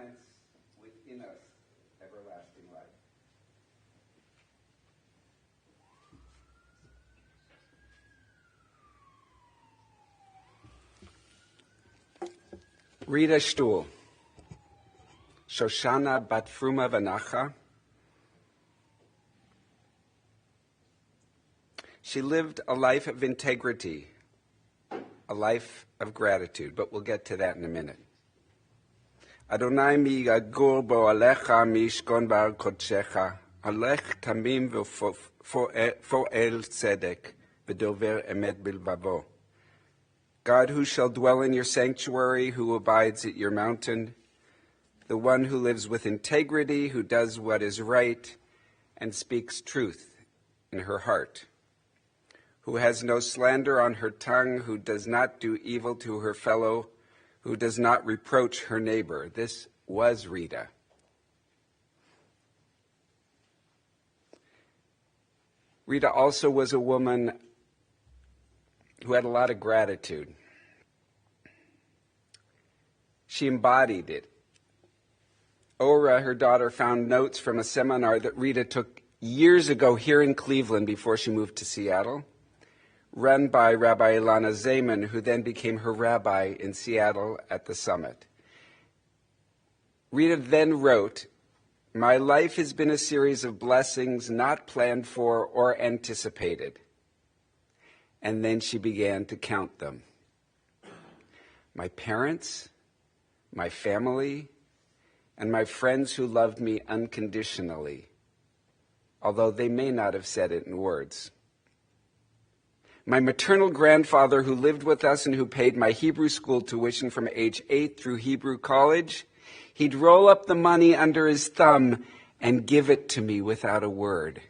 implants within us everlasting life. Rita Shtull, Shoshana bat Fruma Vanacha. She lived a life of integrity, a life of gratitude, but we'll get to that in a minute. Adonai mi yagur bo alecha mi yishkon bar kodshecha, alech tamim v'foel tzedek, v'dover emet bilbavo. God, who shall dwell in your sanctuary, who abides at your mountain, the one who lives with integrity, who does what is right, and speaks truth in her heart, who has no slander on her tongue, who does not do evil to her fellow, who does not reproach her neighbor. This was Rita. Rita also was a woman who had a lot of gratitude. She embodied it. Ora, her daughter, found notes from a seminar that Rita took years ago here in Cleveland before she moved to Seattle, run by Rabbi Ilana Zayman, who then became her rabbi in Seattle at the summit. Rita then wrote, "My life has been a series of blessings not planned for or anticipated." And then she began to count them. My parents, my family, and my friends who loved me unconditionally, although they may not have said it in words. My maternal grandfather who lived with us and who paid my Hebrew school tuition from age 8 through Hebrew college, he'd roll up the money under his thumb and give it to me without a word.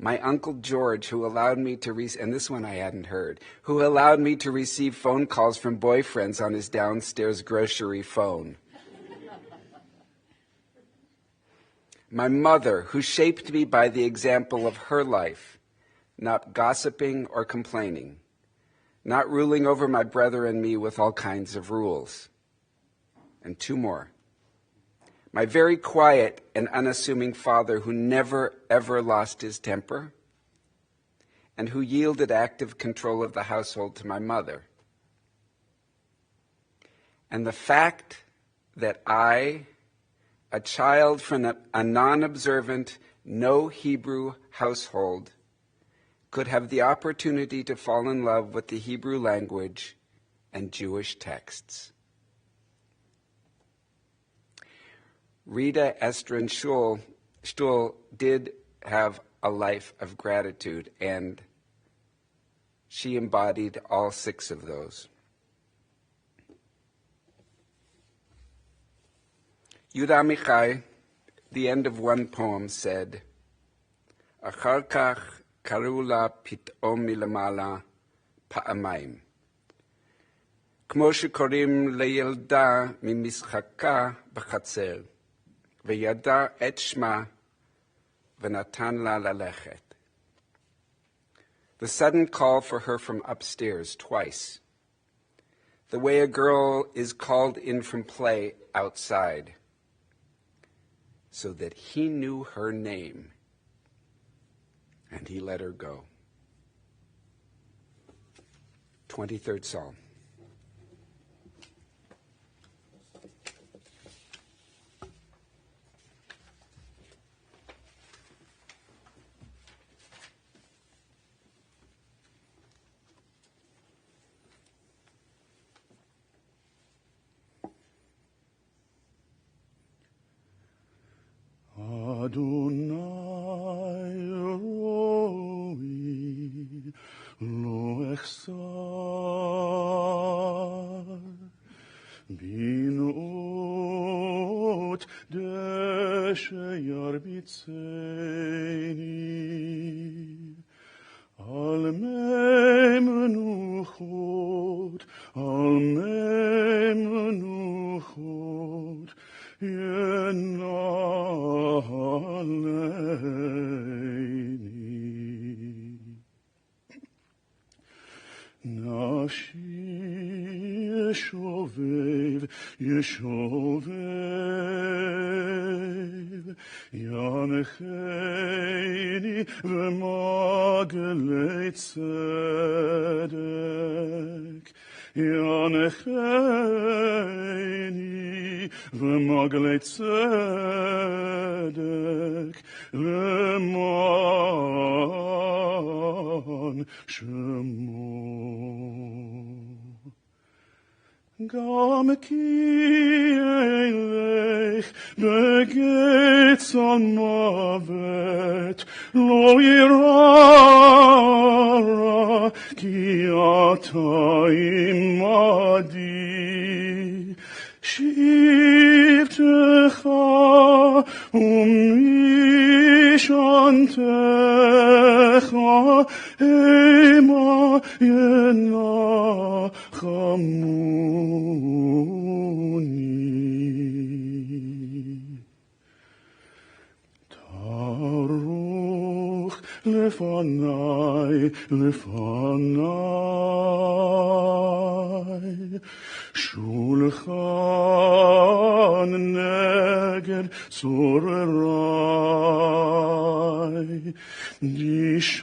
My Uncle George, who allowed me to and this one I hadn't heard, who allowed me to receive phone calls from boyfriends on his downstairs grocery phone. My mother, who shaped me by the example of her life, not gossiping or complaining, not ruling over my brother and me with all kinds of rules. And two more. My very quiet and unassuming father who never, ever lost his temper and who yielded active control of the household to my mother. And the fact that I, a child from a non-observant, no Hebrew household, could have the opportunity to fall in love with the Hebrew language and Jewish texts. Rita Estrin Shtull did have a life of gratitude, and she embodied all 6 of those. Yudah Amichai, the end of one poem, said, "Achar kach karu la pit'om milamala pa'amayim. Kmo shekorim le'yelda mimischaka b'chatzer. V'yada et shma v'natan la lalechet." The sudden call for her from upstairs twice. The way a girl is called in from play outside. So that he knew her name. And he let her go. 23rd Psalm. Adonai roi lo echsar binot deshe yarbitzeni al mei menuchot yenaleini nashi shovev ישובב ינחני ומגלי צדק ינחני ומגלי צדק למען שמו גם כי אלך בגץ על מוות לא ירא כי אתה עמדי שבטך ומשענתך המה ינחמוני תערוך לפני שולחן נגד צורריי דשנת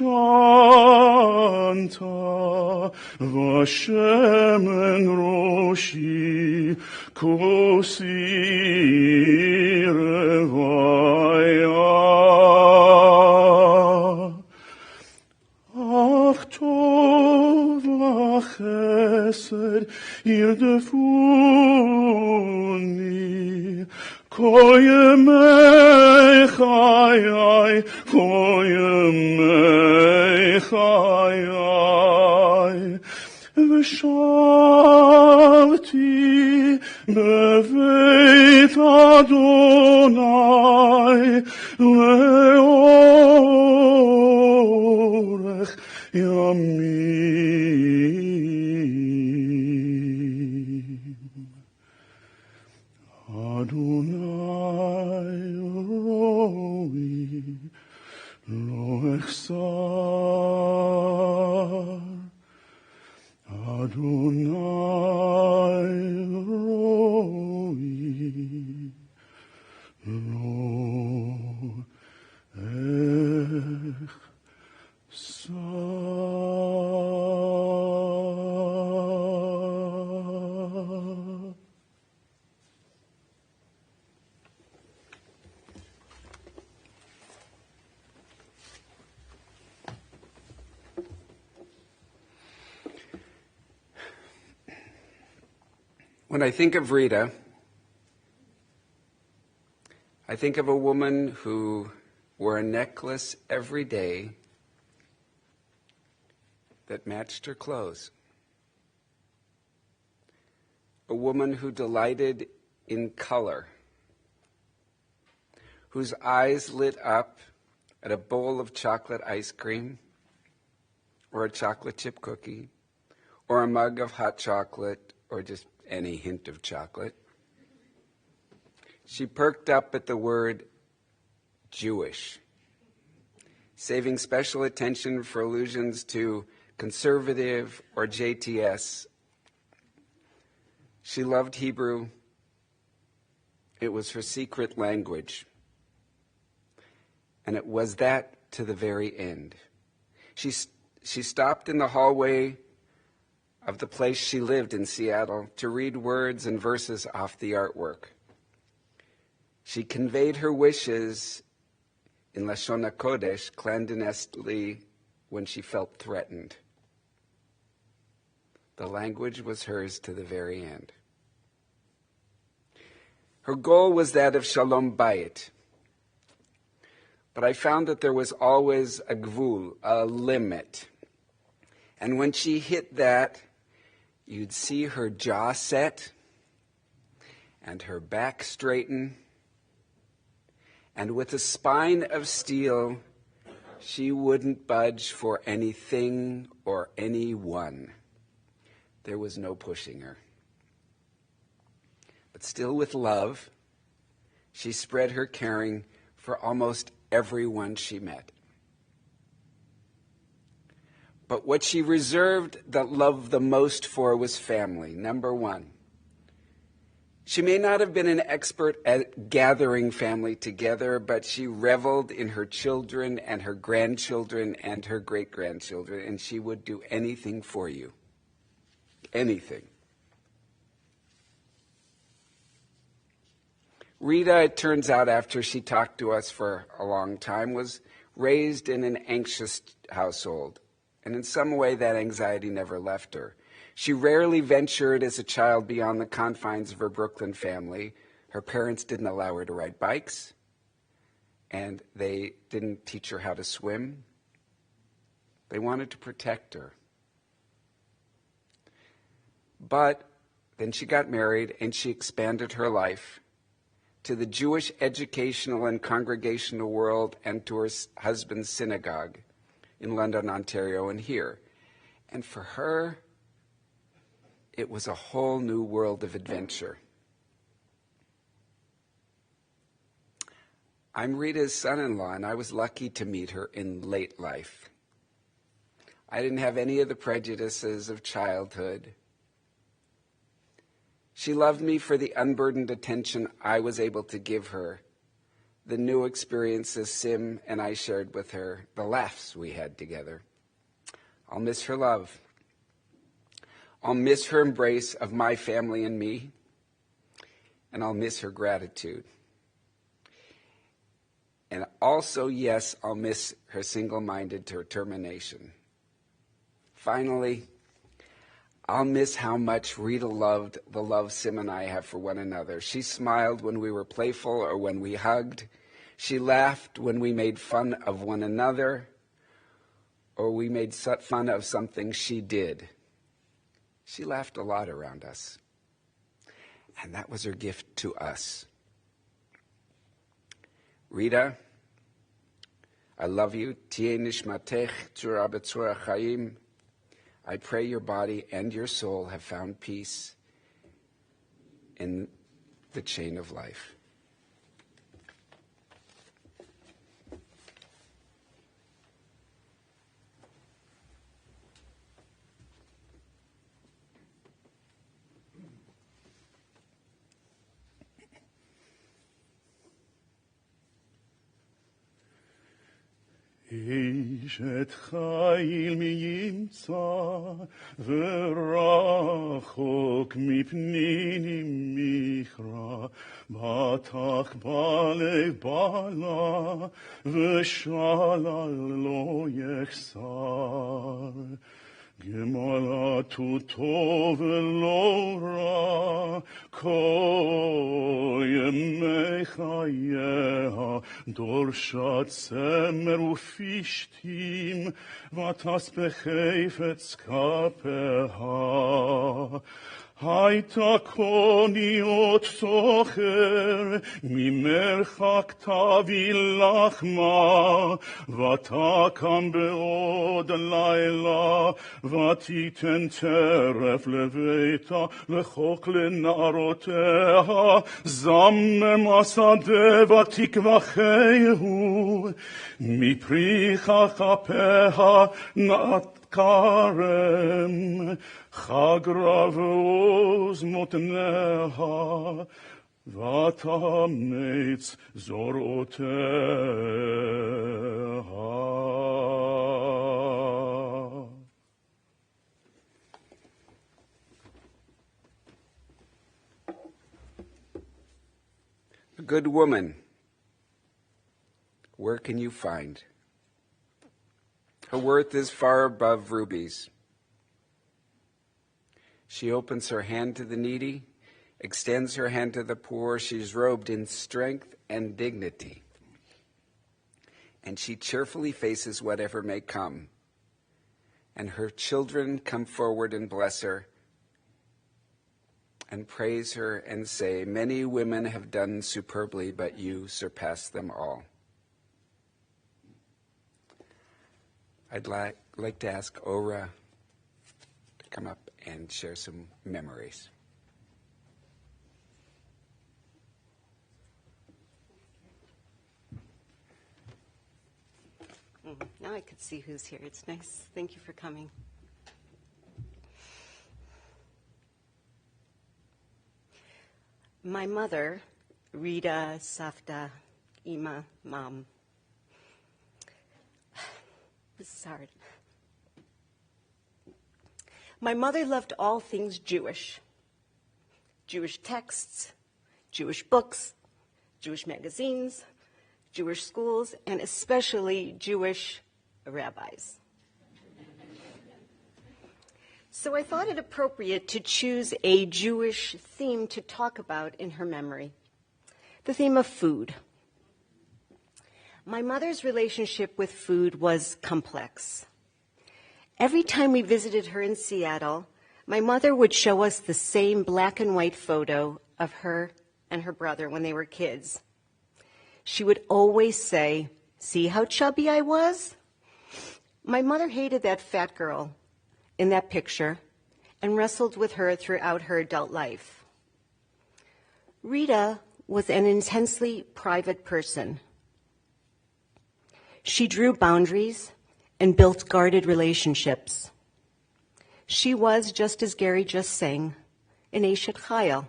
ושמן ראשי כוסי רוויה אך טוב וחסד ירדפוני כל ימי חיי, כל ימי חיי ושבתי בבית אדוני לאורך ימים. אדוני רואי לא אחסר, אדוני רואי לא אחסר. When I think of Rita, I think of a woman who wore a necklace every day that matched her clothes. A woman who delighted in color, whose eyes lit up at a bowl of chocolate ice cream, or a chocolate chip cookie, or a mug of hot chocolate, or just any hint of chocolate. She perked up at the word Jewish, saving special attention for allusions to conservative or JTS. She loved Hebrew. It was her secret language. And it was that to the very end. She stopped in the hallway of the place she lived in Seattle to read words and verses off the artwork. She conveyed her wishes in Lashon HaKodesh clandestinely when she felt threatened. The language was hers to the very end. Her goal was that of Shalom Bayit. But I found that there was always a gvul, a limit. And when she hit that, you'd see her jaw set and her back straighten. And with a spine of steel, she wouldn't budge for anything or anyone. There was no pushing her. But still with love, she spread her caring for almost everyone she met. But what she reserved that love the most for was family, number one. She may not have been an expert at gathering family together, but she reveled in her children and her grandchildren and her great-grandchildren, and she would do anything for you. Anything. Rita, it turns out, after she talked to us for a long time, was raised in an anxious household, and in some way that anxiety never left her. She rarely ventured as a child beyond the confines of her Brooklyn family. Her parents didn't allow her to ride bikes, and they didn't teach her how to swim. They wanted to protect her. But then she got married, and she expanded her life to the Jewish educational and congregational world and to her husband's synagogue in London, Ontario, and here. And for her, it was a whole new world of adventure. I'm Rita's son-in-law, and I was lucky to meet her in late life. I didn't have any of the prejudices of childhood. She loved me for the unburdened attention I was able to give her, the new experiences Sim and I shared with her, the laughs we had together. I'll miss her love. I'll miss her embrace of my family and me, and I'll miss her gratitude. And also, yes, I'll miss her single-minded determination. Finally, I'll miss how much Rita loved the love Sim and I have for one another. She smiled when we were playful or when we hugged. She laughed when we made fun of one another or we made fun of something she did. She laughed a lot around us, and that was her gift to us. Rita, I love you. Tieh nishmatech tzura b'tzura chaim. I pray your body and your soul have found peace in the chain of life. אשת חיל מי ימצא ורחוק מפנינים מכרע בטח בלב בעלה ושלל לא יחסר גמלתו טוב ולא רע כל ימי חייה דורשת צמר ופשתים ותס בחפץ כפיה הייתה קוניות סוחר, ממרחק תביא לחמה, ותקם בעוד לילה, ותיתן טרף לביתה, וחוק לנערותיה, זמם השדה ותקווחהו, מפרי כפיה נעת כרם, חגרה ועוז מותניה, ותאמץ זרועותיה. A good woman, where can you find? Her worth is far above rubies. She opens her hand to the needy, extends her hand to the poor. She's robed in strength and dignity. And she cheerfully faces whatever may come. And her children come forward and bless her and praise her and say, many women have done superbly, but you surpass them all. I'd like to ask Ora to come up and share some memories. Now I could see who's here. It's nice. Thank you for coming. My mother, Rita, Savta, Ima, Mom. This is hard. My mother loved all things Jewish. Jewish texts, Jewish books, Jewish magazines, Jewish schools, and especially Jewish rabbis. So I thought it appropriate to choose a Jewish theme to talk about in her memory, the theme of food. My mother's relationship with food was complex. Every time we visited her in Seattle, my mother would show us the same black and white photo of her and her brother when they were kids. She would always say, "See how chubby I was?" My mother hated that fat girl in that picture and wrestled with her throughout her adult life. Rita was an intensely private person. She drew boundaries and built guarded relationships. She was, just as Gary just sang, an Eshet Chayil,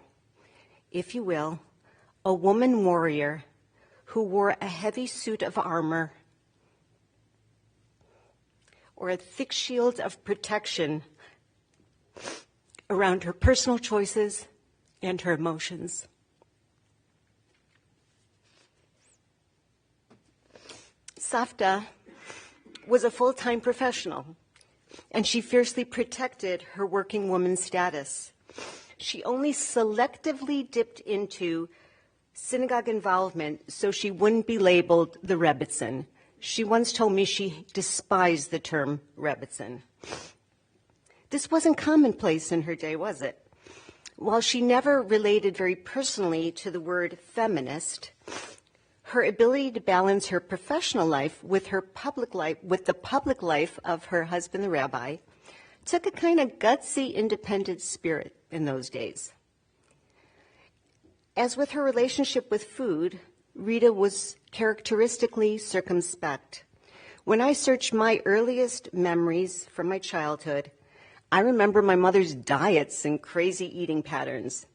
if you will, a woman warrior who wore a heavy suit of armor or a thick shield of protection around her personal choices and her emotions. Savta was a full-time professional, and she fiercely protected her working woman status. She only selectively dipped into synagogue involvement so she wouldn't be labeled the Rebbitzin. She once told me she despised the term Rebbitzin. This wasn't commonplace in her day, was it? While she never related very personally to the word feminist, her ability to balance her professional life with her public life, with the public life of her husband, the rabbi, took a kind of gutsy, independent spirit in those days. As with her relationship with food, Rita was characteristically circumspect. When I searched my earliest memories from my childhood, I remember my mother's diets and crazy eating patterns.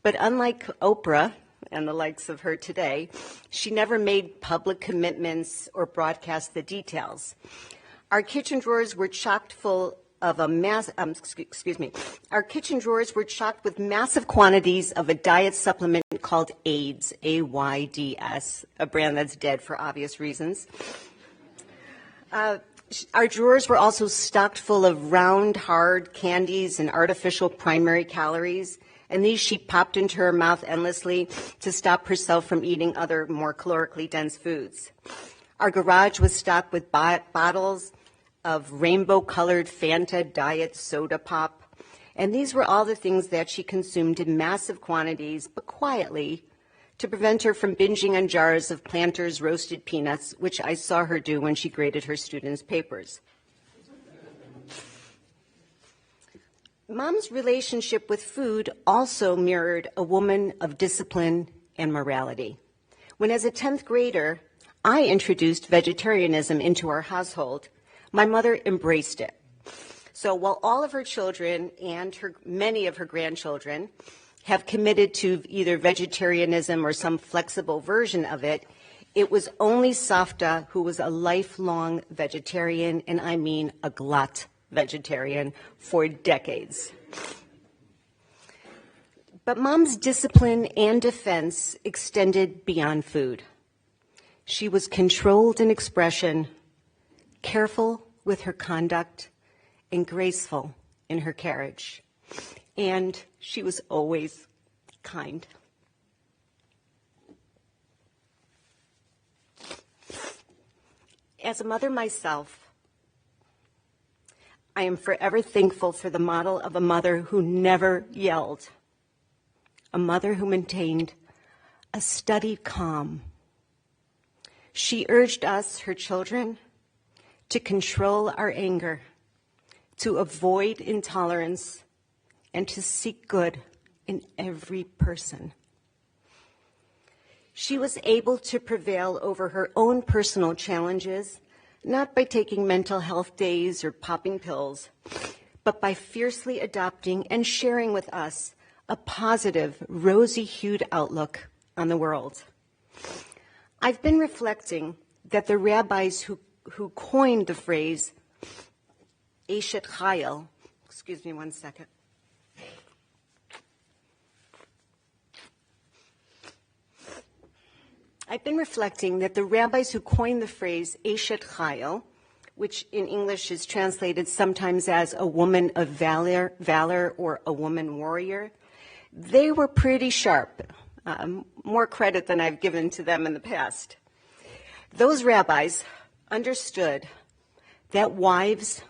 But unlike Oprah and the likes of her today, she never made public commitments or broadcast the details. Our kitchen drawers were chocked full of our kitchen drawers were chocked with massive quantities of a diet supplement called AIDS, AIDS, a brand that's dead for obvious reasons. Our drawers were also stocked full of round, hard candies and artificial primary calories, and these she popped into her mouth endlessly to stop herself from eating other more calorically dense foods. Our garage was stocked with bottles of rainbow-colored Fanta diet soda pop, and these were all the things that she consumed in massive quantities, but quietly, to prevent her from binging on jars of Planters roasted peanuts, which I saw her do when she graded her students' papers. Mom's relationship with food also mirrored a woman of discipline and morality. When, as a 10th grader, I introduced vegetarianism into our household, my mother embraced it. So while all of her children and many of her grandchildren have committed to either vegetarianism or some flexible version of it, it was only Savta who was a lifelong vegetarian, and I mean a glut vegetarian, for decades. But Mom's discipline and defense extended beyond food. She was controlled in expression, careful with her conduct, and graceful in her carriage. And she was always kind. As a mother myself, I am forever thankful for the model of a mother who never yelled, a mother who maintained a studied calm. She urged us, her children, to control our anger, to avoid intolerance, and to seek good in every person. She was able to prevail over her own personal challenges, not by taking mental health days or popping pills, but by fiercely adopting and sharing with us a positive, rosy-hued outlook on the world. I've been reflecting that the rabbis who coined the phrase Eshet Chayil, excuse me one second. I've been reflecting that the rabbis who coined the phrase Eshet Chayil, which in English is translated sometimes as a woman of valor or a woman warrior, they were pretty sharp, more credit than I've given to them in the past. Those rabbis understood that wives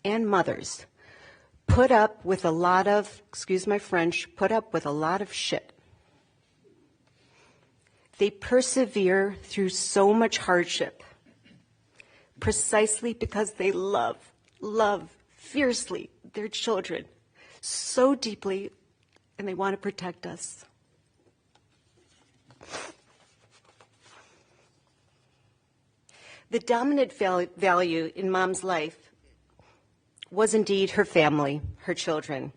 and mothers put up with a lot of, excuse my French, put up with a lot of shit. They persevere through so much hardship precisely because they love fiercely their children so deeply, and they want to protect us. The dominant value in Mom's life was indeed her family, her children.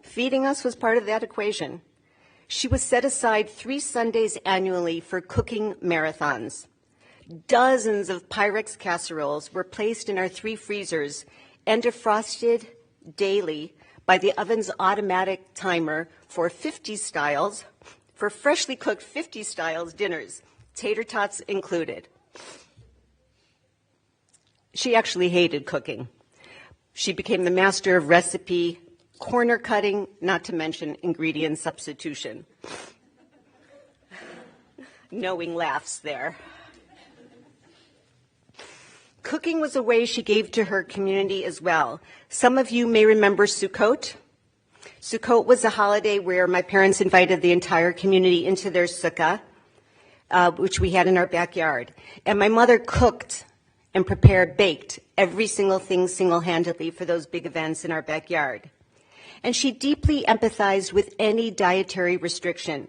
Feeding us was part of that equation. She was set aside 3 Sundays annually for cooking marathons. Dozens of Pyrex casseroles were placed in our 3 freezers and defrosted daily by the oven's automatic timer for freshly cooked 50 styles dinners, tater tots included. She actually hated cooking. She became the master of recipe corner cutting, not to mention ingredient substitution. Knowing laughs there. Cooking was a way she gave to her community as well. Some of you may remember Sukkot. Sukkot was a holiday where my parents invited the entire community into their sukkah, which we had in our backyard. And my mother cooked and baked every single thing single-handedly for those big events in our backyard. And she deeply empathized with any dietary restriction.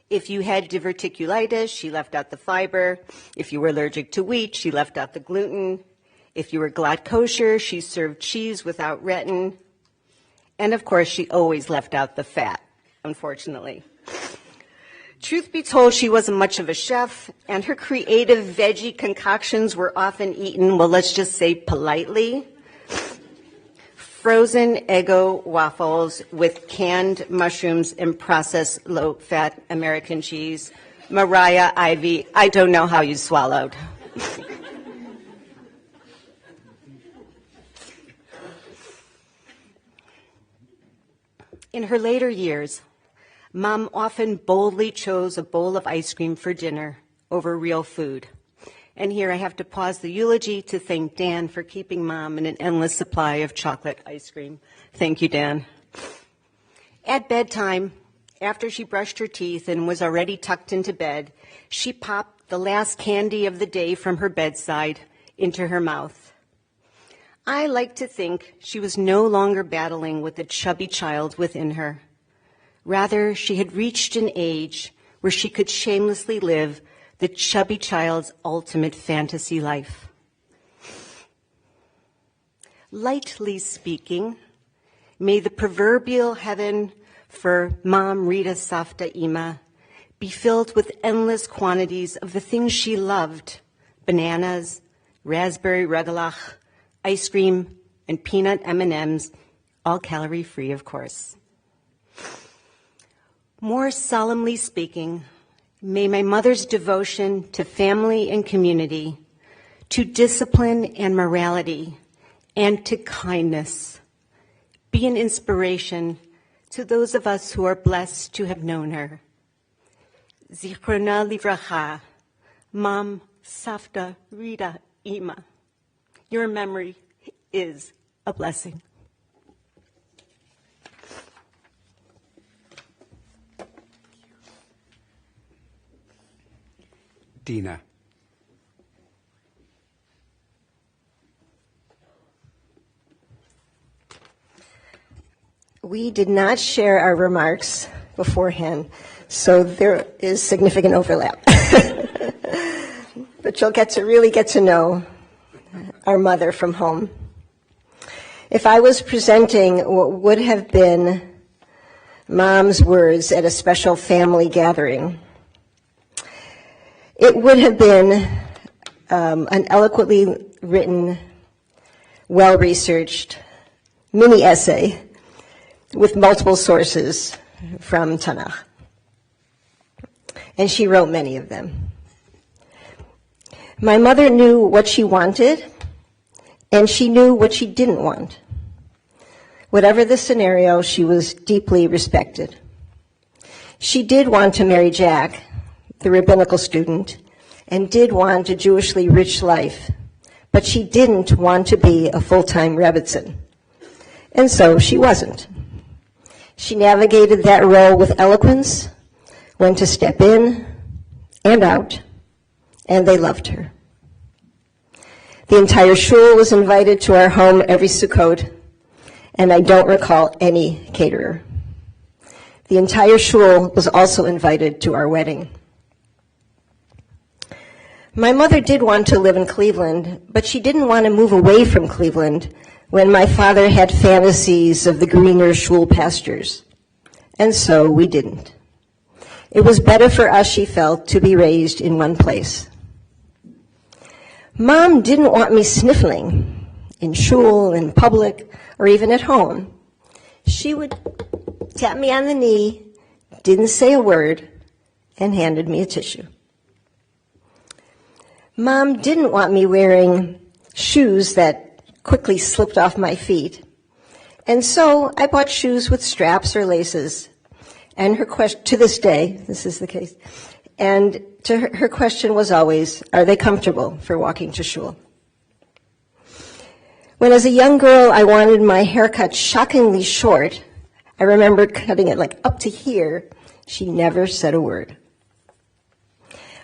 If you had diverticulitis, she left out the fiber. If you were allergic to wheat, she left out the gluten. If you were glatt kosher, she served cheese without retin. And of course, she always left out the fat, unfortunately. Truth be told, she wasn't much of a chef, and her creative veggie concoctions were often eaten, well, let's just say politely. Frozen Eggo waffles with canned mushrooms and processed low-fat American cheese. Mariah Ivy, I don't know how you swallowed. In her later years, Mom often boldly chose a bowl of ice cream for dinner over real food. And here I have to pause the eulogy to thank Dan for keeping Mom in an endless supply of chocolate ice cream. Thank you, Dan. At bedtime, after she brushed her teeth and was already tucked into bed, she popped the last candy of the day from her bedside into her mouth. I like to think she was no longer battling with the chubby child within her. Rather, she had reached an age where she could shamelessly live the chubby child's ultimate fantasy life. Lightly speaking, may the proverbial heaven for Mom Rita Safta Ima be filled with endless quantities of the things she loved: bananas, raspberry regalach, ice cream, and peanut M&Ms, all calorie-free, of course. More solemnly speaking, may my mother's devotion to family and community, to discipline and morality, and to kindness be an inspiration to those of us who are blessed to have known her. Zichrona livracha, Mom Safta Rita Ima. Your memory is a blessing. Dina. We did not share our remarks beforehand, so there is significant overlap. But you'll really get to know our mother from home. If I was presenting what would have been Mom's words at a special family gathering. It would have been an eloquently written, well-researched mini essay with multiple sources from Tanakh. And she wrote many of them. My mother knew what she wanted, and she knew what she didn't want. Whatever the scenario, she was deeply respected. She did want to marry Jack, the rabbinical student, and did want a Jewishly rich life, but she didn't want to be a full-time rebbitzin. And so she wasn't. She navigated that role with eloquence, when to step in and out, and they loved her. The entire shul was invited to our home every Sukkot, and I don't recall any caterer. The entire shul was also invited to our wedding. My mother did want to live in Cleveland, but she didn't want to move away from Cleveland when my father had fantasies of the greener shul pastures. And so we didn't. It was better for us, she felt, to be raised in one place. Mom didn't want me sniffling in shul, in public, or even at home. She would tap me on the knee, didn't say a word, and handed me a tissue. Mom didn't want me wearing shoes that quickly slipped off my feet. And so I bought shoes with straps or laces. And her question, to this day, this is the case, and her question was always, are they comfortable for walking to shul? When as a young girl I wanted my haircut shockingly short, I remember cutting it like up to here, she never said a word.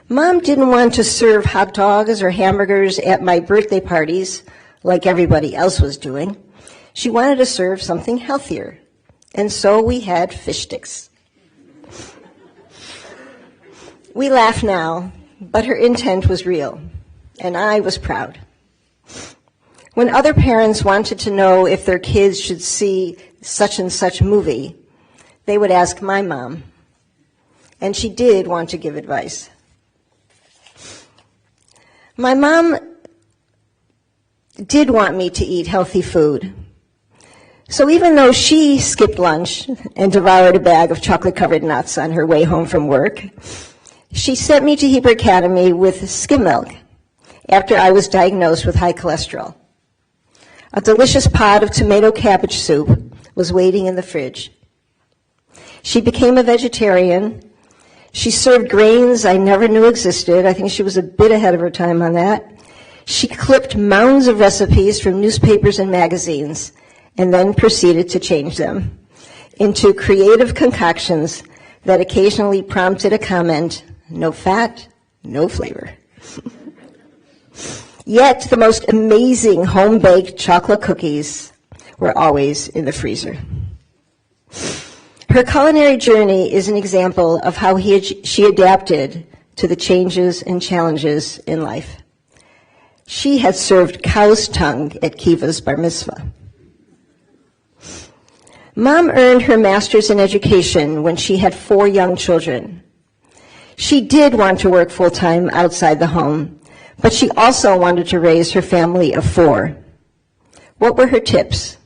Mom didn't want to serve hot dogs or hamburgers at my birthday parties like everybody else was doing. She wanted to serve something healthier, and so we had fish sticks. We laugh now, but her intent was real, and I was proud. When other parents wanted to know if their kids should see such and such movie, they would ask my mom, and she did want to give advice. My mom did want me to eat healthy food. So even though she skipped lunch and devoured a bag of chocolate-covered nuts on her way home from work, she sent me to Hebrew Academy with skim milk after I was diagnosed with high cholesterol. A delicious pot of tomato cabbage soup was waiting in the fridge. She became a vegetarian. She served grains I never knew existed. I think she was a bit ahead of her time on that. She clipped mounds of recipes from newspapers and magazines and then proceeded to change them into creative concoctions that occasionally prompted a comment, no fat, no flavor. Yet the most amazing home-baked chocolate cookies were always in the freezer. Her culinary journey is an example of how she adapted to the changes and challenges in life. She had served cow's tongue at Kiva's bar mitzvah. Mom earned her master's in education when she had 4 young children. She did want to work full-time outside the home, but she also wanted to raise her family of 4. What were her tips?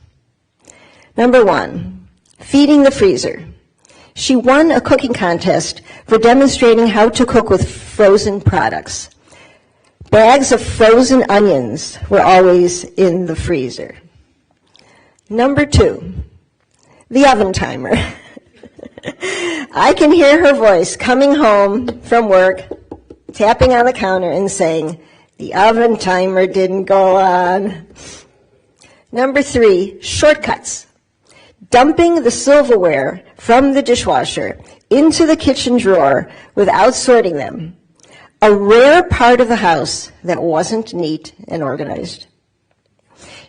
Number 1, feeding the freezer. She won a cooking contest for demonstrating how to cook with frozen products. Bags of frozen onions were always in the freezer. Number 2, the oven timer. I can hear her voice coming home from work, tapping on the counter and saying, the oven timer didn't go on. Number 3, shortcuts. Dumping the silverware from the dishwasher into the kitchen drawer without sorting them. A rare part of the house that wasn't neat and organized.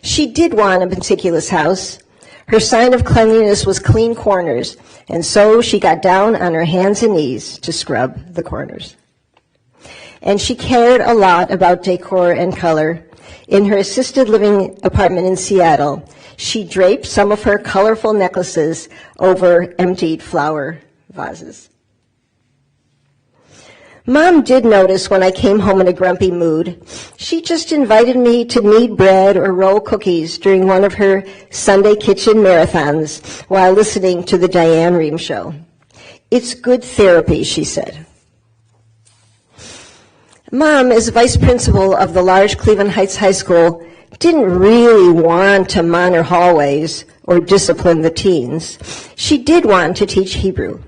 She did want a meticulous house. Her sign of cleanliness was clean corners, and so she got down on her hands and knees to scrub the corners. And she cared a lot about decor and color, In her assisted living apartment in Seattle, she draped some of her colorful necklaces over emptied flower vases. Mom did notice when I came home in a grumpy mood. She just invited me to knead bread or roll cookies during one of her Sunday kitchen marathons while listening to the Diane Rehm show. It's good therapy, she said. Mom, as vice principal of the large Cleveland Heights High School, didn't really want to monitor hallways or discipline the teens. She did want to teach Hebrew,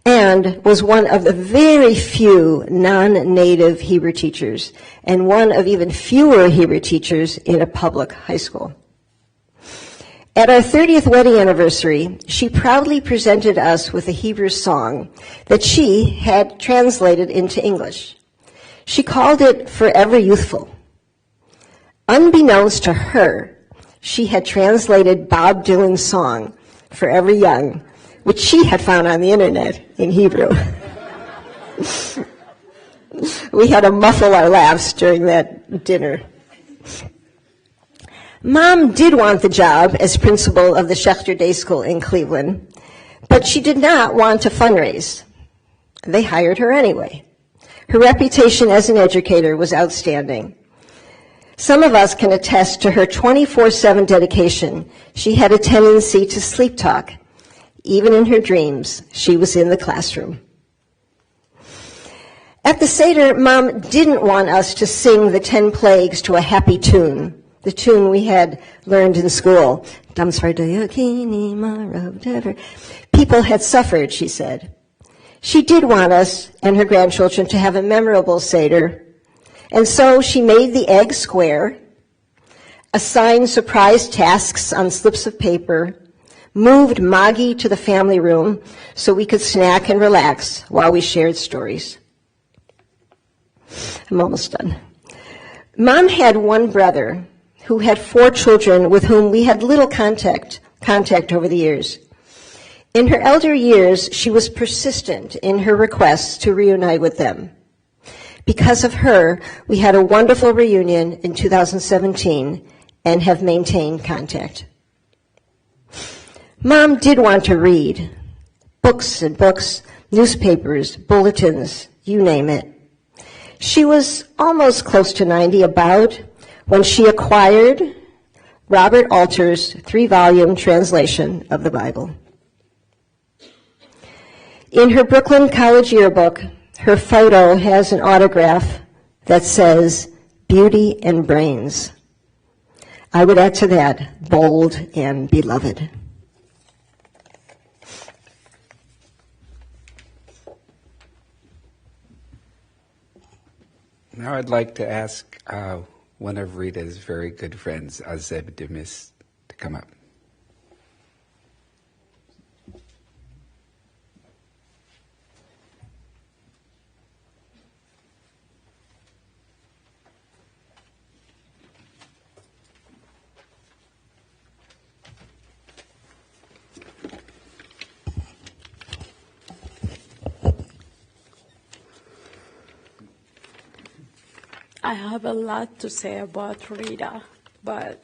and was one of the very few non-native Hebrew teachers, and one of even fewer Hebrew teachers in a public high school. At our 30th wedding anniversary, she proudly presented us with a Hebrew song that she had translated into English. She called it Forever Youthful. Unbeknownst to her, she had translated Bob Dylan's song, Forever Young, which she had found on the internet in Hebrew. We had to muffle our laughs during that dinner. Mom did want the job as principal of the Schechter Day School in Cleveland, but she did not want to fundraise. They hired her anyway. Her reputation as an educator was outstanding. Some of us can attest to her 24/7 dedication. She had a tendency to sleep talk. Even in her dreams, she was in the classroom. At the Seder, Mom didn't want us to sing the 10 plagues to a happy tune, the tune we had learned in school. People had suffered, she said. She did want us and her grandchildren to have a memorable Seder, and so she made the egg square, assigned surprise tasks on slips of paper, moved Maggie to the family room so we could snack and relax while we shared stories. I'm almost done. Mom had one brother who had 4 children with whom we had little contact over the years. In her elder years, she was persistent in her requests to reunite with them. Because of her, we had a wonderful reunion in 2017 and have maintained contact. Mom did want to read. Books and books, newspapers, bulletins, you name it. She was almost close to 90 about when she acquired Robert Alter's 3-volume translation of the Bible. In her Brooklyn College yearbook, her photo has an autograph that says, Beauty and Brains. I would add to that, bold and beloved. Now I'd like to ask one of Rita's very good friends, Azeb Demis, to come up. I have a lot to say about Rita, but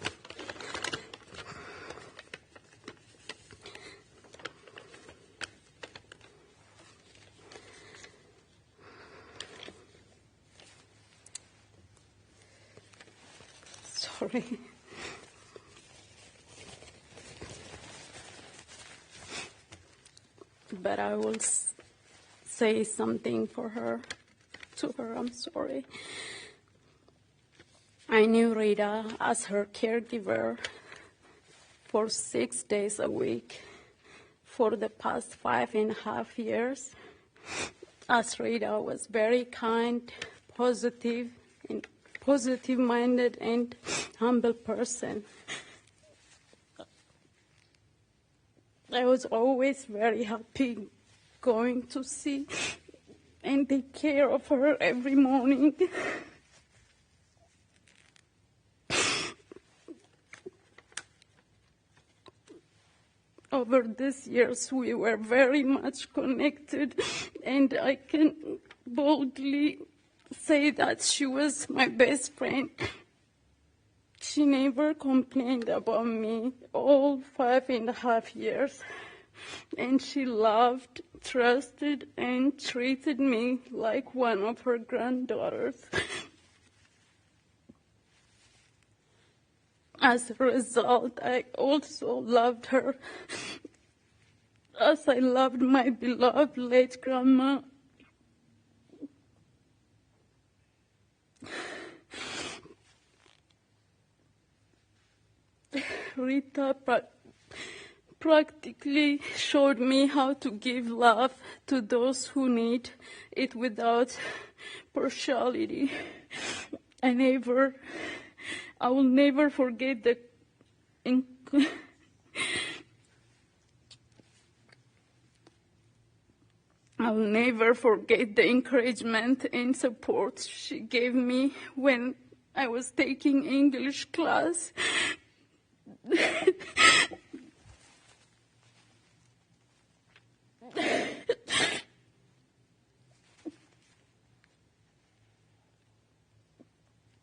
sorry. But I will say something to her, I'm sorry. I knew Rita as her caregiver for 6 days a week for the past 5.5 years, as Rita was very kind, positive-minded, and humble person. I was always very happy going to see and take care of her every morning. Over these years, we were very much connected, and I can boldly say that she was my best friend She never complained about me all 5.5 years. And she loved, trusted, and treated me like one of her granddaughters. As a result, I also loved her as I loved my beloved late grandma. Rita practically showed me how to give love to those who need it without partiality. I will never forget the encouragement and support she gave me when I was taking English class.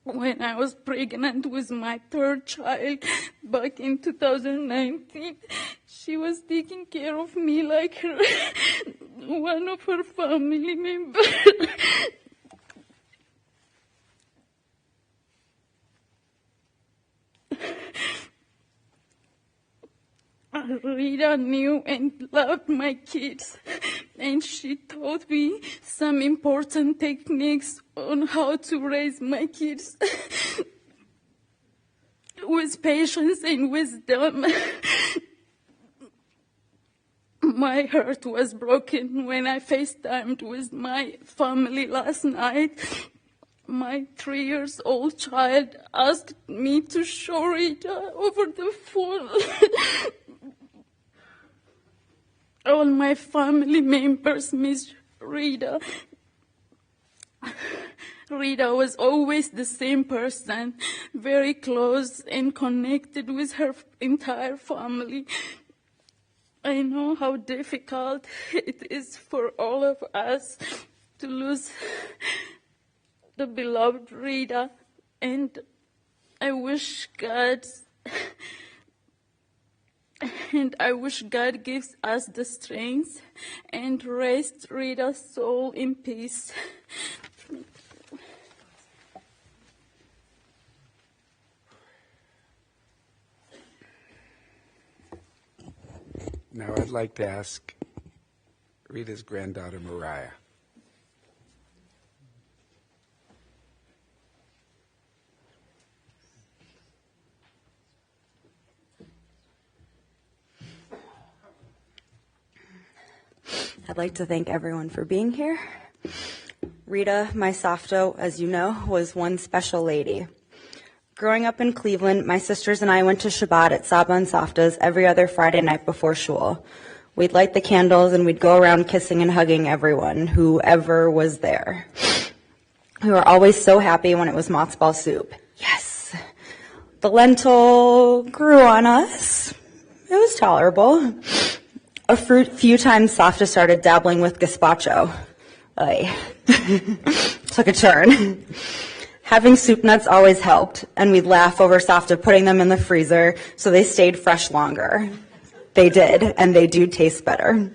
When I was pregnant with my third child back in 2019, she was taking care of me like one of her family members. Rita knew and loved my kids, and she taught me some important techniques on how to raise my kids with patience and wisdom. My heart was broken when I FaceTimed with my family last night. My 3-year-old child asked me to show Rita over the phone. All my family members miss Rita. Rita was always the same person, very close and connected with her entire family. I know how difficult it is for all of us to lose the beloved Rita, and I wish God gives us the strength and rests Rita's soul in peace. Now I'd like to ask Rita's granddaughter, Mariah. I'd like to thank everyone for being here. Rita, my softo, as you know, was one special lady. Growing up in Cleveland, my sisters and I went to Shabbat at Saba and Safta's every other Friday night before shul. We'd light the candles and we'd go around kissing and hugging everyone, whoever was there. We were always so happy when it was matzo ball soup. Yes! The lentil grew on us. It was tolerable. A few times Safta started dabbling with gazpacho. Took a turn. Having soup nuts always helped, and we'd laugh over Safta putting them in the freezer so they stayed fresh longer. They did, and they do taste better.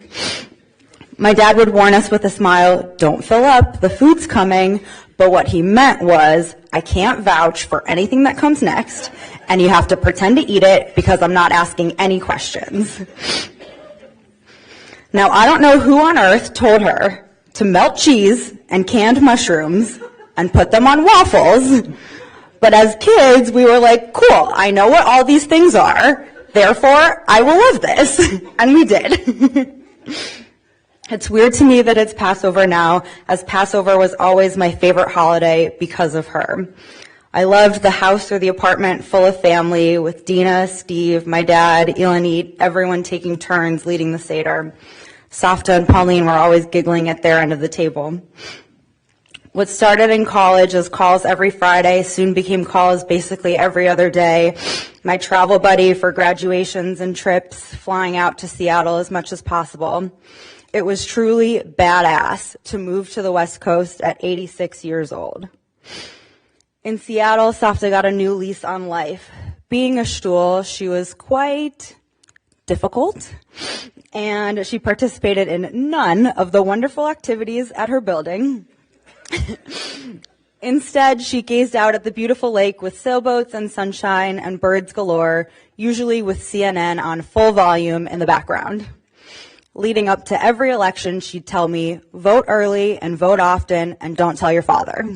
My dad would warn us with a smile, "Don't fill up, the food's coming," but what he meant was, I can't vouch for anything that comes next, and you have to pretend to eat it because I'm not asking any questions. Now, I don't know who on earth told her to melt cheese and canned mushrooms and put them on waffles, but as kids, we were like, cool, I know what all these things are, therefore, I will love this, and we did. It's weird to me that it's Passover now, as Passover was always my favorite holiday because of her. I loved the house or the apartment full of family with Dina, Steve, my dad, Ilanit, everyone taking turns leading the Seder. Safta and Pauline were always giggling at their end of the table. What started in college as calls every Friday soon became calls basically every other day. My travel buddy for graduations and trips, flying out to Seattle as much as possible. It was truly badass to move to the West Coast at 86 years old. In Seattle, Safta got a new lease on life. Being a Shtull, she was quite difficult, and she participated in none of the wonderful activities at her building. Instead, she gazed out at the beautiful lake with sailboats and sunshine and birds galore, usually with CNN on full volume in the background. Leading up to every election, she'd tell me, vote early and vote often and don't tell your father.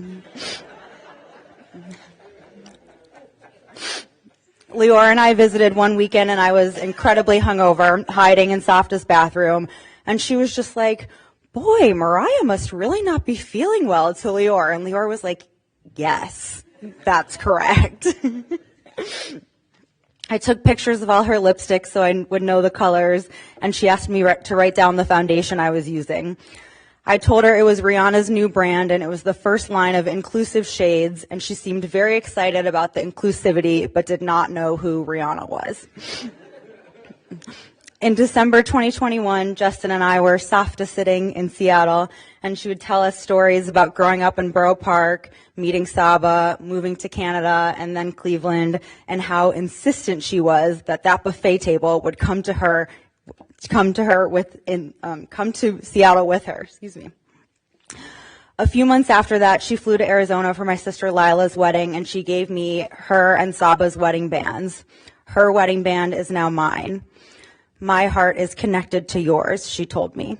Lior and I visited one weekend, and I was incredibly hungover, hiding in Safta's bathroom, and she was just like, boy, Mariah must really not be feeling well to Lior. And Lior was like, yes, that's correct. I took pictures of all her lipsticks so I would know the colors, and she asked me to write down the foundation I was using. I told her it was Rihanna's new brand, and it was the first line of inclusive shades, and she seemed very excited about the inclusivity, but did not know who Rihanna was. In December 2021, Justin and I were Safta sitting in Seattle, and she would tell us stories about growing up in Borough Park, meeting Saba, moving to Canada, and then Cleveland, and how insistent she was that that buffet table would come to Seattle with her. A few months after that, she flew to Arizona for my sister Lila's wedding, and she gave me her and Saba's wedding bands. Her wedding band is now mine. My heart is connected to yours, she told me.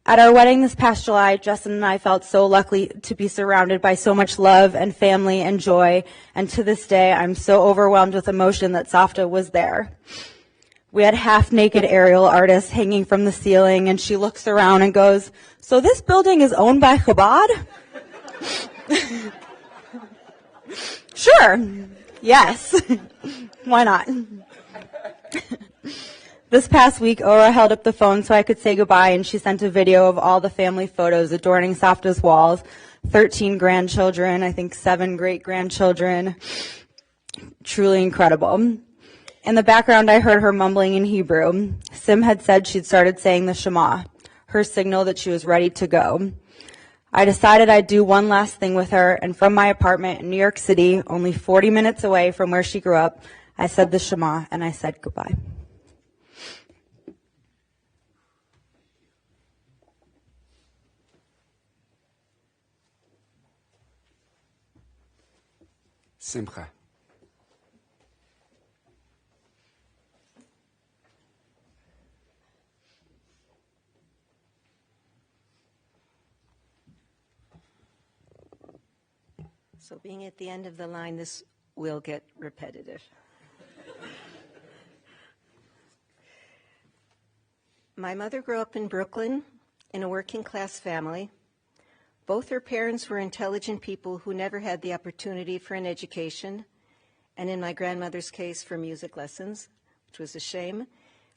At our wedding this past July, Justin and I felt so lucky to be surrounded by so much love and family and joy, and to this day, I'm so overwhelmed with emotion that Safta was there. We had half-naked aerial artists hanging from the ceiling, and she looks around and goes, so this building is owned by Chabad? Sure. Yes. Why not? This past week, Ora held up the phone so I could say goodbye, and she sent a video of all the family photos adorning Safta's walls. 13 grandchildren, I think 7 great-grandchildren. Truly incredible. In the background, I heard her mumbling in Hebrew. Sim had said she'd started saying the Shema, her signal that she was ready to go. I decided I'd do one last thing with her, and from my apartment in New York City, only 40 minutes away from where she grew up, I said the Shema, and I said goodbye. Simcha. So being at the end of the line, this will get repetitive. My mother grew up in Brooklyn in a working-class family. Both her parents were intelligent people who never had the opportunity for an education, and in my grandmother's case, for music lessons, which was a shame.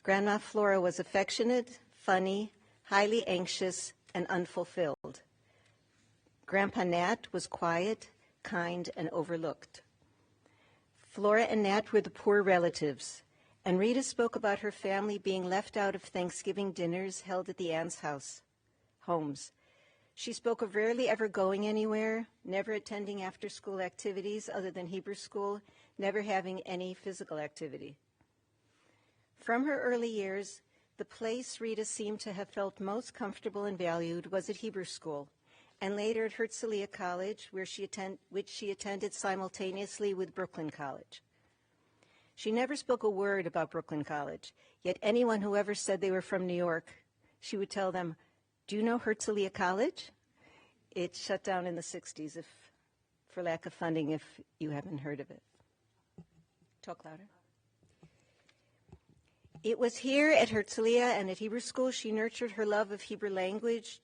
Grandma Flora was affectionate, funny, highly anxious, and unfulfilled. Grandpa Nat was quiet, kind, and overlooked. Flora and Nat were the poor relatives, and Rita spoke about her family being left out of Thanksgiving dinners held at the aunts' homes. She spoke of rarely ever going anywhere, never attending after-school activities other than Hebrew school, never having any physical activity. From her early years, the place Rita seemed to have felt most comfortable and valued was at Hebrew school, and later at Herzliya College, which she attended simultaneously with Brooklyn College. She never spoke a word about Brooklyn College, yet anyone who ever said they were from New York, she would tell them, do you know Herzliya College? It shut down in the 60s for lack of funding, if you haven't heard of it. Talk louder. It was here at Herzliya and at Hebrew school she nurtured her love of Hebrew language,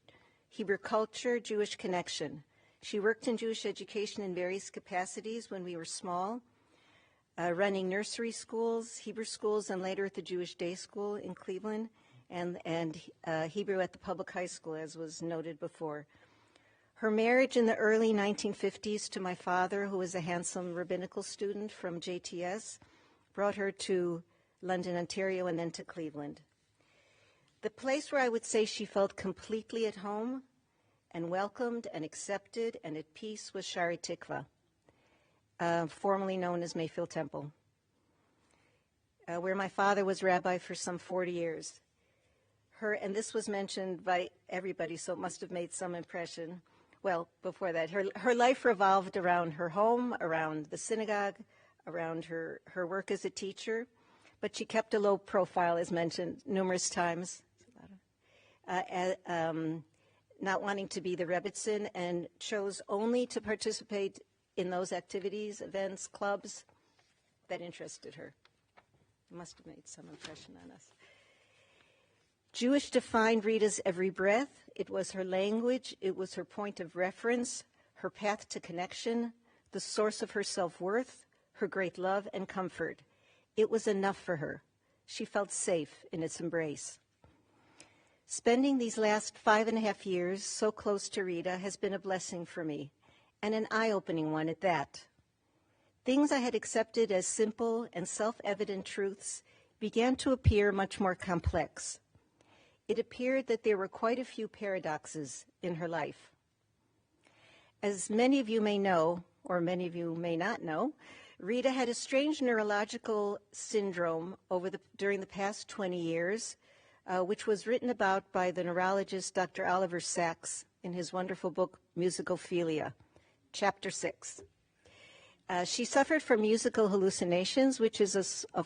Hebrew culture, Jewish connection. She worked in Jewish education in various capacities when we were small, running nursery schools, Hebrew schools, and later at the Jewish Day School in Cleveland, and Hebrew at the public high school, as was noted before. Her marriage in the early 1950s to my father, who was a handsome rabbinical student from JTS, brought her to London, Ontario, and then to Cleveland. The place where I would say she felt completely at home and welcomed and accepted and at peace with Shari Tikva, formerly known as Mayfield Temple, where my father was rabbi for some 40 years. And this was mentioned by everybody, so it must have made some impression. Well, before that, her life revolved around her home, around the synagogue, around her work as a teacher, but she kept a low profile, as mentioned numerous times, not wanting to be the Rebbitzin, and chose only to participate in those activities, events, clubs that interested her. It must have made some impression on us. Jewish defined Rita's every breath. It was her language. It was her point of reference, her path to connection, the source of her self-worth, her great love and comfort. It was enough for her. She felt safe in its embrace. Spending these last 5.5 years so close to Rita has been a blessing for me, and an eye-opening one at that. Things I had accepted as simple and self-evident truths began to appear much more complex. It appeared that there were quite a few paradoxes in her life. As many of you may know, or many of you may not know, Rita had a strange neurological syndrome during the past 20 years, which was written about by the neurologist Dr. Oliver Sacks in his wonderful book, Musicophilia, Chapter 6. She suffered from musical hallucinations, which is a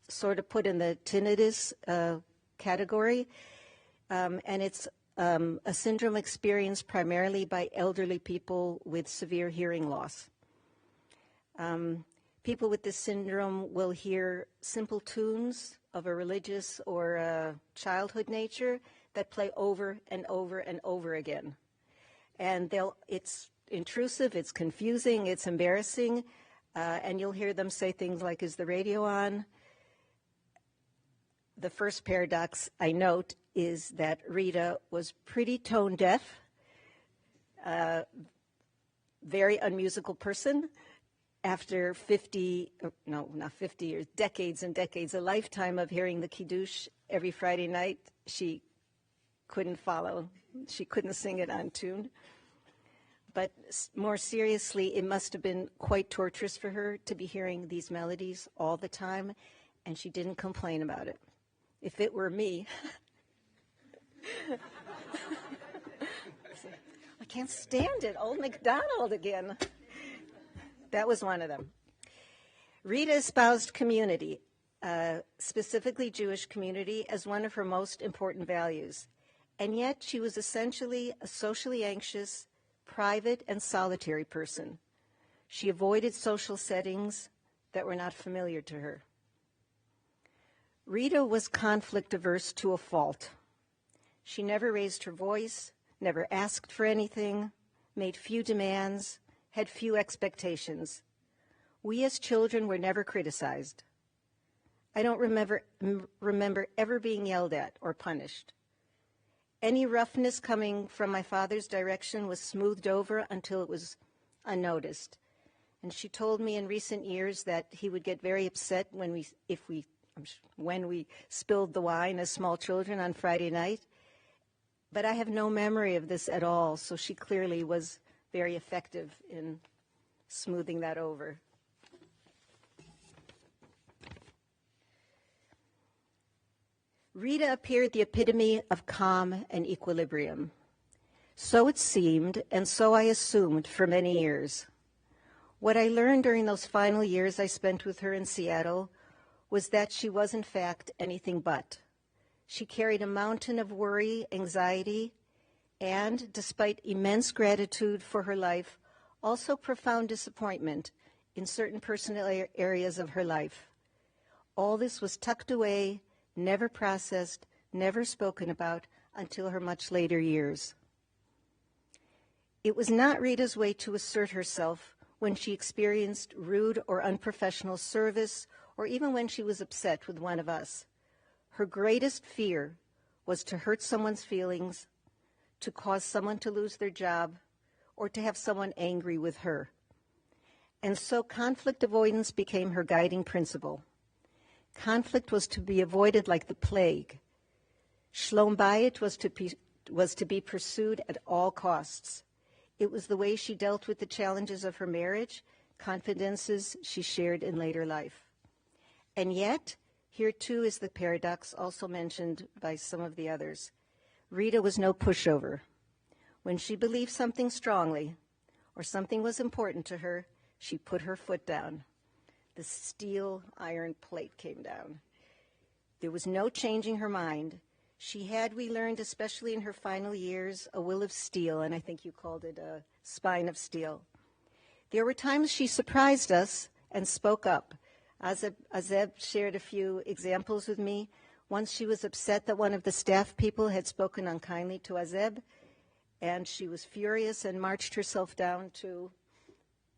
sort of put in the tinnitus category, and it's a syndrome experienced primarily by elderly people with severe hearing loss. People with this syndrome will hear simple tunes of a religious or a childhood nature that play over and over and over again. And it's intrusive, it's confusing, it's embarrassing, and you'll hear them say things like, "Is the radio on?" The first paradox I note is that Rita was pretty tone deaf, very unmusical person. After 50, no, not 50 years, decades and decades, a lifetime of hearing the Kiddush every Friday night, she couldn't follow. She couldn't sing it on tune. But more seriously, it must have been quite torturous for her to be hearing these melodies all the time, and she didn't complain about it. If it were me, I can't stand it, Old MacDonald again. That was one of them. Rita espoused community, specifically Jewish community, as one of her most important values. And yet she was essentially a socially anxious, private, and solitary person. She avoided social settings that were not familiar to her. Rita was conflict averse to a fault. She never raised her voice, never asked for anything, made few demands, had few expectations. We as children were never criticized. I don't remember ever being yelled at or punished. Any roughness coming from my father's direction was smoothed over until it was unnoticed. And she told me in recent years that he would get very upset when we spilled the wine as small children on Friday night. But I have no memory of this at all, so she clearly was very effective in smoothing that over. Rita appeared the epitome of calm and equilibrium. So it seemed, and so I assumed for many years. What I learned during those final years I spent with her in Seattle was that she was in fact anything but. She carried a mountain of worry, anxiety, and, despite immense gratitude for her life, also profound disappointment in certain personal areas of her life. All this was tucked away, never processed, never spoken about until her much later years. It was not Rita's way to assert herself when she experienced rude or unprofessional service, or even when she was upset with one of us. Her greatest fear was to hurt someone's feelings, to cause someone to lose their job, or to have someone angry with her. And so conflict avoidance became her guiding principle. Conflict was to be avoided like the plague. Shlom Bayit was to be pursued at all costs. It was the way she dealt with the challenges of her marriage, confidences she shared in later life. And yet, here too is the paradox also mentioned by some of the others. Rita was no pushover. When she believed something strongly or something was important to her, she put her foot down. The steel iron plate came down. There was no changing her mind. She had, we learned, especially in her final years, a will of steel, and I think you called it a spine of steel. There were times she surprised us and spoke up. Azeb shared a few examples with me. Once she was upset that one of the staff people had spoken unkindly to Azeb, and she was furious and marched herself down to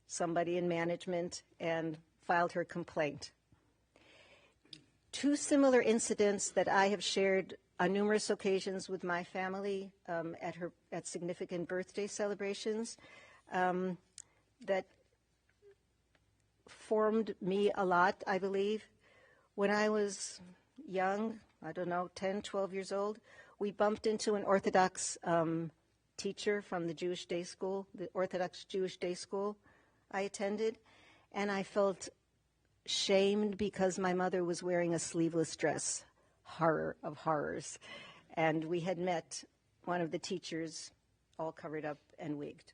somebody in management and filed her complaint. Two similar incidents that I have shared on numerous occasions with my family at significant birthday celebrations that formed me a lot, I believe. When I was young, I don't know, 10, 12 years old, we bumped into an Orthodox teacher from the Jewish day school, the Orthodox Jewish day school I attended, and I felt shamed because my mother was wearing a sleeveless dress. Horror of horrors. And we had met one of the teachers all covered up and wigged.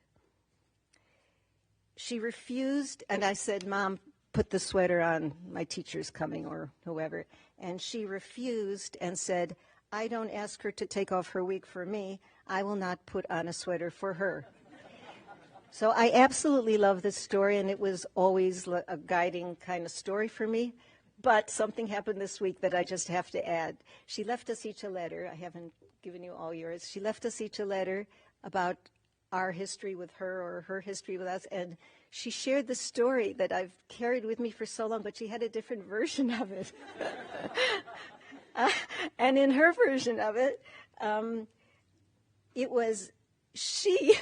She refused, and I said, "Mom, put the sweater on, my teacher's coming," or whoever. And she refused and said, "I don't ask her to take off her wig for me. I will not put on a sweater for her." So I absolutely love this story, and it was always a guiding kind of story for me. But something happened this week that I just have to add. She left us each a letter. I haven't given you all yours. She left us each a letter about our history with her or her history with us, and she shared the story that I've carried with me for so long, but she had a different version of it. And in her version of it, it was she,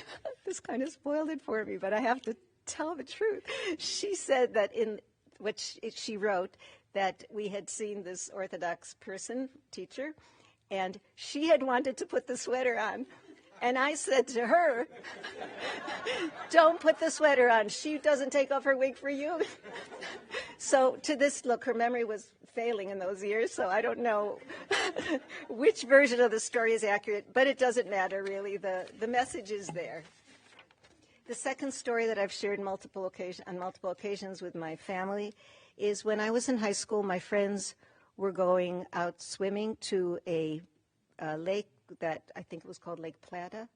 this kind of spoiled it for me, but I have to tell the truth. She said that in what she wrote, that we had seen this Orthodox person, teacher, and she had wanted to put the sweater on. And I said to her, "Don't put the sweater on. She doesn't take off her wig for you." So to this, look, her memory was failing in those years, so I don't know which version of the story is accurate, but it doesn't matter, really. The message is there. The second story that I've shared on multiple occasions with my family is when I was in high school, my friends were going out swimming to a lake that I think it was called Lake Plata.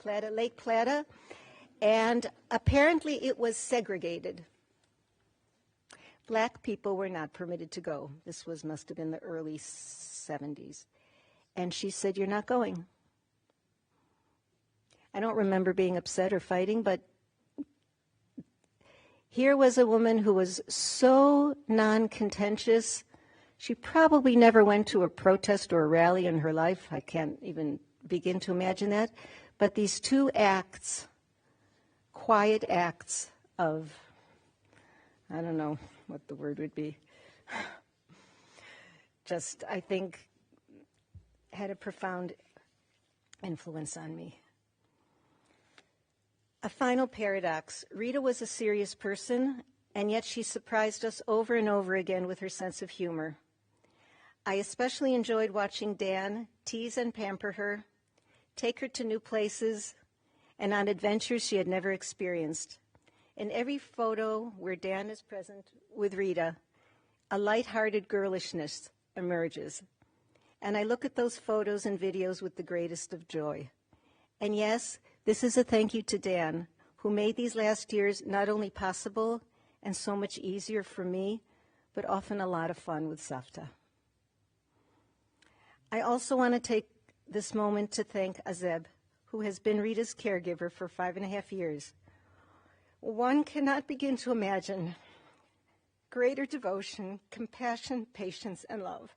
Lake Plata. And apparently it was segregated. Black people were not permitted to go. This must have been the early 70s. And she said, "You're not going." I don't remember being upset or fighting, but here was a woman who was so non-contentious. She probably never went to a protest or a rally in her life. I can't even begin to imagine that. But these two acts, quiet acts of, I don't know what the word would be, just, I think, had a profound influence on me. A final paradox. Rita was a serious person, and yet she surprised us over and over again with her sense of humor. I especially enjoyed watching Dan tease and pamper her, take her to new places, and on adventures she had never experienced. In every photo where Dan is present with Rita, a lighthearted girlishness emerges. And I look at those photos and videos with the greatest of joy. And yes, this is a thank you to Dan, who made these last years not only possible and so much easier for me, but often a lot of fun with Savta. I also want to take this moment to thank Azeb, who has been Rita's caregiver for 5.5 years. One cannot begin to imagine greater devotion, compassion, patience, and love.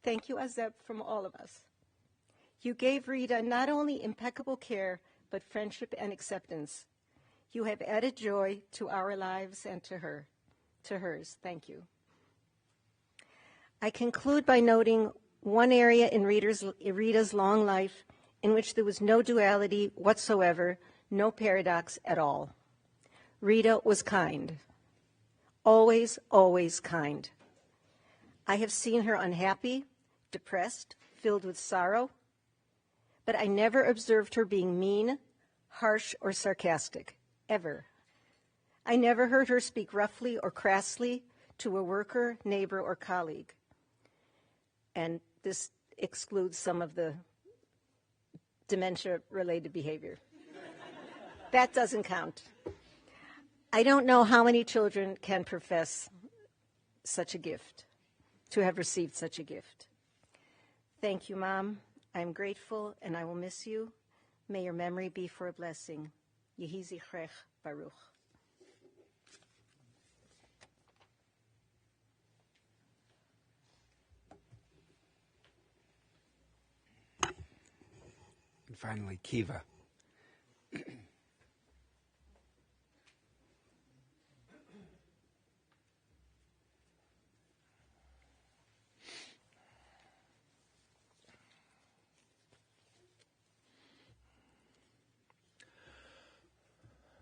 Thank you, Azeb, from all of us. You gave Rita not only impeccable care, but friendship and acceptance. You have added joy to our lives and to hers. Thank you. I conclude by noting one area in Rita's long life in which there was no duality whatsoever, no paradox at all. Rita was kind. Always, always kind. I have seen her unhappy, depressed, filled with sorrow, but I never observed her being mean, harsh, or sarcastic, ever. I never heard her speak roughly or crassly to a worker, neighbor, or colleague. And this excludes some of the dementia-related behavior. That doesn't count. I don't know how many children can profess such a gift, to have received such a gift. Thank you, Mom. I'm grateful, and I will miss you. May your memory be for a blessing. Yehi Zichrech Baruch. And finally, Kiva.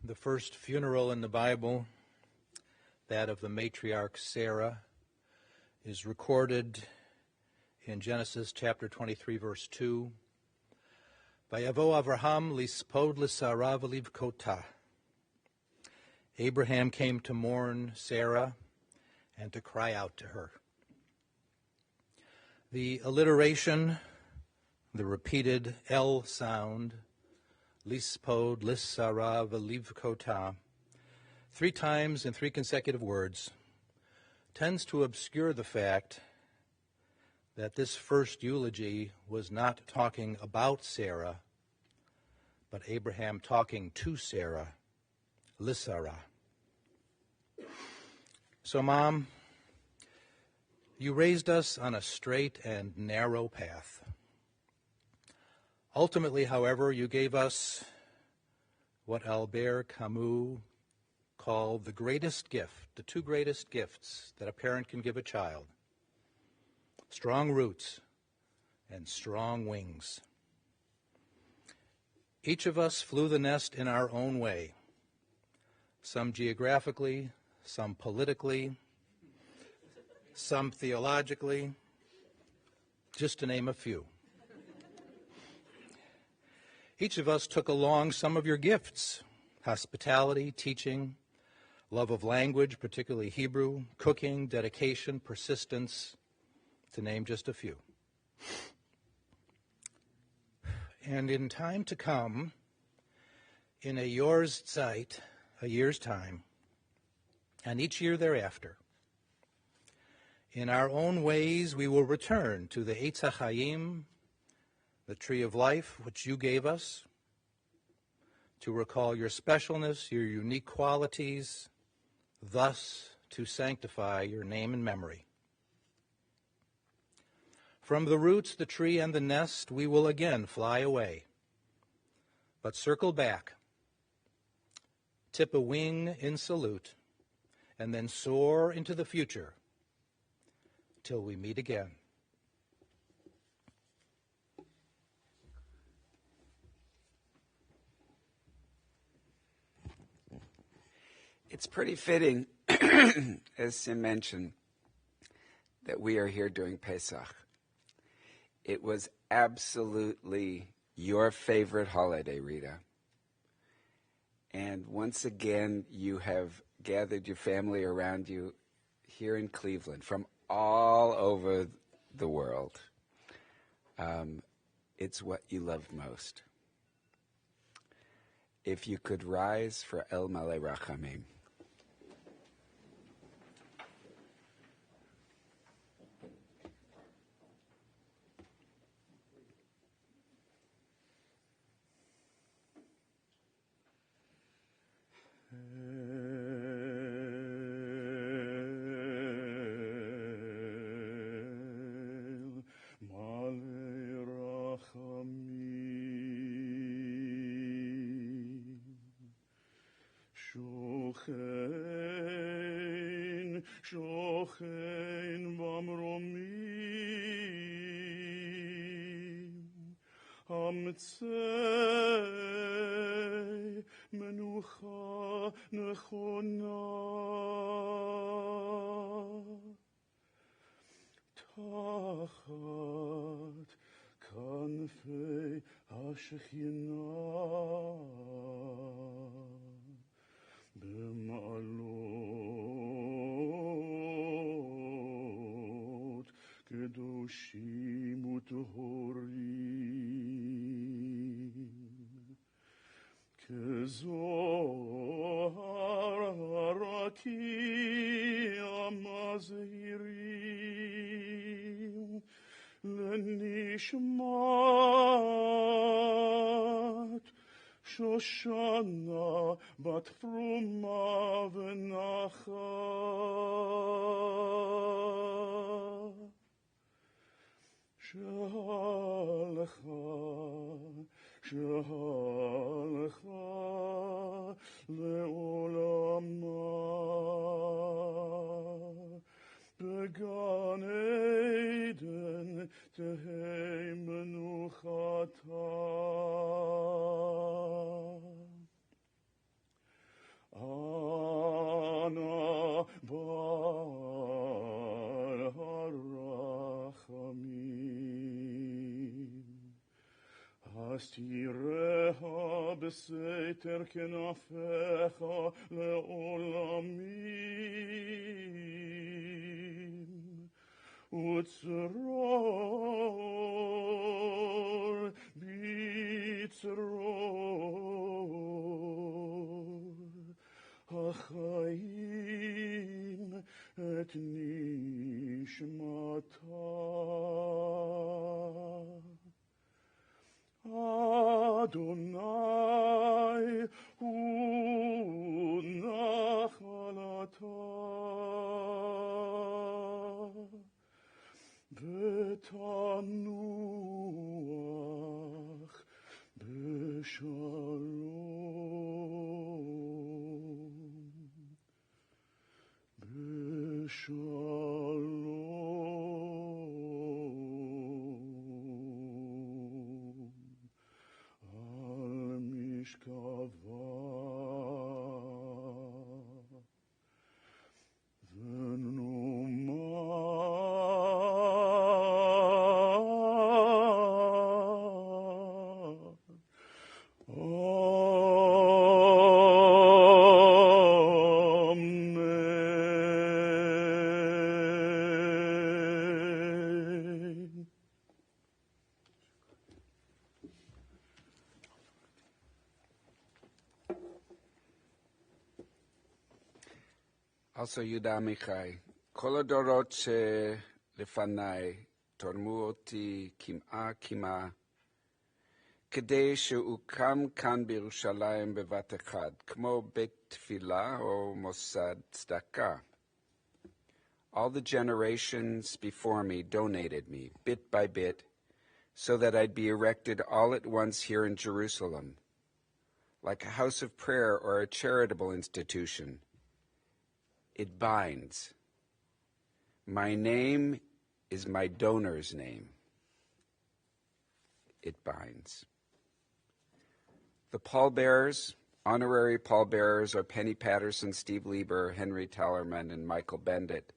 The first funeral in the Bible, that of the matriarch Sarah, is recorded in Genesis chapter 23, verse 2. Vayavo Avraham lispod l'Sarah v'livkota. Abraham came to mourn Sarah and to cry out to her. The alliteration, the repeated L sound, lispod l'Sarah v'livkota, 3 times in 3 consecutive words, tends to obscure the fact that this first eulogy was not talking about Sarah, but Abraham talking to Sarah, l'Sarah. So, Mom, you raised us on a straight and narrow path. Ultimately, however, you gave us what Albert Camus called the greatest gift, the 2 greatest gifts that a parent can give a child: strong roots and strong wings. Each of us flew the nest in our own way, some geographically, some politically, some theologically, just to name a few. Each of us took along some of your gifts: hospitality, teaching, love of language, particularly Hebrew, cooking, dedication, persistence, to name just a few. And in time to come, in a Jahreszeit, a year's time, and each year thereafter, in our own ways we will return to the Eitz HaChaim, the tree of life which you gave us, to recall your specialness, your unique qualities, thus to sanctify your name and memory. From the roots, the tree, and the nest, we will again fly away, but circle back, tip a wing in salute, and then soar into the future till we meet again. It's pretty fitting, as Sim mentioned, that we are here during Pesach. It was absolutely your favorite holiday, Rita. And once again, you have gathered your family around you here in Cleveland from all over the world. It's what you loved most. If you could rise for El Malei Rachamim. שוכן במרומים אמצי מנוחה נכונה. תחת כנפי השכינה במעלות קדושים וטהורים כזוהר הרקיע מזהירים לנשמת שושנה בת פרומה ונחה. שהלכה לעולמה בגן עדן תהא מנוחתה. אנא בעל הרחמים הסתיריה בסתר כנפיך לעולמים וצרור בצרור החיים את נשמתה. אדוני הוא נחלתה ותנוח בשלום. בשלום על משכבה Also Yuda Amichai, כל הדורות שלפניי תרמו אותי קמעה כדי שאוקם כאן בירושלים בבת אחד, כמו בית תפילה או מוסד צדקה. All the generations before me donated me, bit by bit, so that I'd be erected all at once here in Jerusalem, like a house of prayer or a charitable institution. It binds. My name is my donor's name. It binds. The pallbearers, honorary pallbearers, are Penny Patterson, Steve Lieber, Henry Tellerman, and Michael Bendit.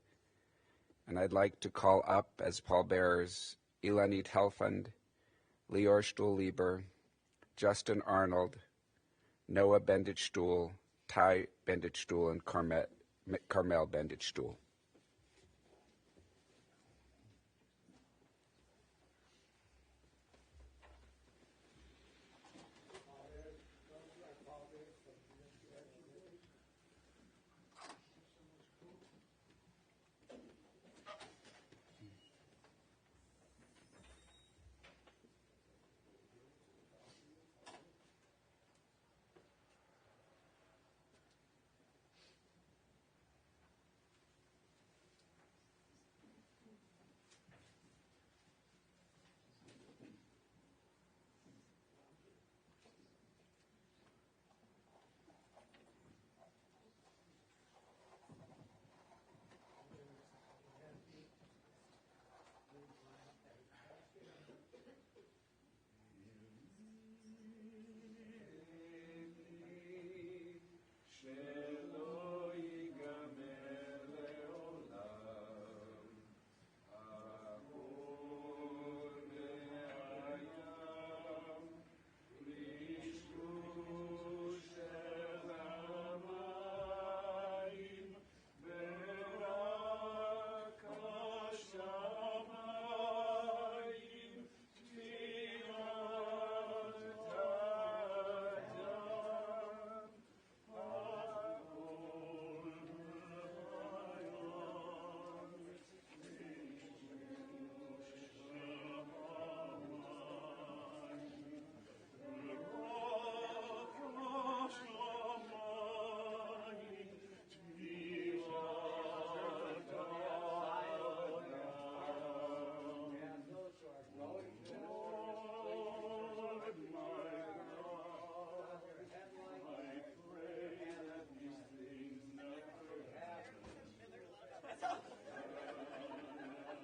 And I'd like to call up as pallbearers Ilanit Helfand, Lior Shtull Lieber, Justin Arnold, Noah Bendit Shtull, Ty Bendit Shtull, and Carmel Bendit Shtull.